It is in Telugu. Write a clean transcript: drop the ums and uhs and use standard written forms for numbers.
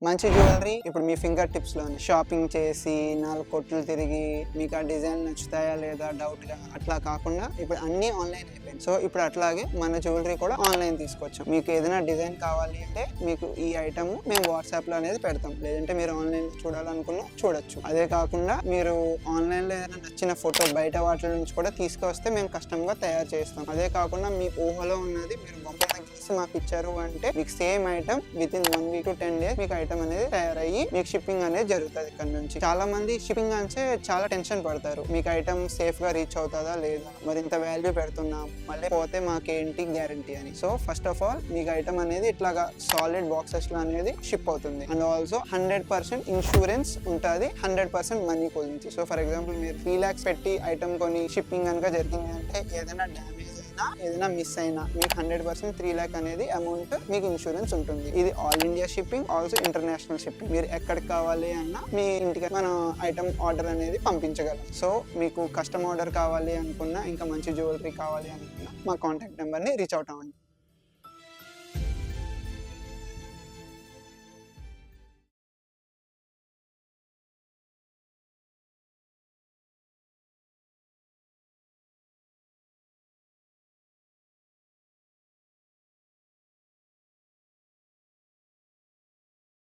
మంచి జ్యువెలరీ ఇప్పుడు మీ ఫింగర్ టిప్స్ లోనే షాపింగ్ చేసి 4 కొట్లు తిరిగి మీకు ఆ డిజైన్ నచ్చుతాయా లేదా డౌట్ గా అట్లా కాకుండా ఇప్పుడు అన్ని ఆన్లైన్ అయిపోయింది. సో ఇప్పుడు అట్లాగే మన జ్యువెలరీ కూడా ఆన్లైన్ తీసుకొచ్చాం. మీకు ఏదైనా డిజైన్ కావాలి అంటే మీకు ఈ ఐటమ్ మేము వాట్సాప్ లో అనేది పెడతాం, లేదంటే మీరు ఆన్లైన్ లో చూడాలనుకున్నా చూడొచ్చు. అదే కాకుండా మీరు ఆన్లైన్ లో ఏదైనా నచ్చిన ఫోటో బయట వాటి నుంచి కూడా తీసుకొస్తే మేము కస్టమ్ గా తయారు చేస్తాం. అదే కాకుండా మీ ఊహలో ఉన్నది మీరు బొమ్మగా గీసి మాకు ఇచ్చారు అంటే మీకు same item with in 1 week to 10 days మీకు ఐటమ్ అనేది తయారయ్యి మీకు షిప్పింగ్ అనేది జరుగుతుంది. ఇక్కడ నుంచి చాలా మంది షిప్పింగ్ అంటే చాలా టెన్షన్ పడతారు, మీకు ఐటమ్ సేఫ్ గా రీచ్ అవుతుందా లేదా, మరి ఇంత వాల్యూ పెడుతున్నాం మళ్ళీ పోతే మాకేంటి గ్యారంటీ అని. సో ఫస్ట్ ఆఫ్ ఆల్ మీకు ఐటమ్ అనేది ఇట్లాగా సాలిడ్ బాక్సెస్ లో అనేది షిప్ అవుతుంది. అండ్ ఆల్సో 100% ఇన్సూరెన్స్ ఉంటుంది, 100% మనీ గురించి. సో ఫర్ ఎగ్జాంపుల్ మీరు 3 lakhs పెట్టి ఐటమ్ కొని షిప్పింగ్ కనుక జరిగింది అంటే ఏదైనా డ్యామేజ్ అయినా ఏదైనా మిస్ అయినా మీకు 100% 3 lakh అనేది అమౌంట్ మీకు ఇన్సూరెన్స్ ఉంటుంది. ఇది all India shipping, also international shipping. మీరు ఎక్కడికి కావాలి అన్నా మీ ఇంటికి మన ఐటమ్ ఆర్డర్ అనేది పంపించగలం. సో మీకు కస్టమ్ ఆర్డర్ కావాలి అనుకున్నా, ఇంకా మంచి జ్యువెలరీ కావాలి అనుకున్నా మా కాంటాక్ట్ నెంబర్ని రీచ్ అవుట్ అవ్వండి.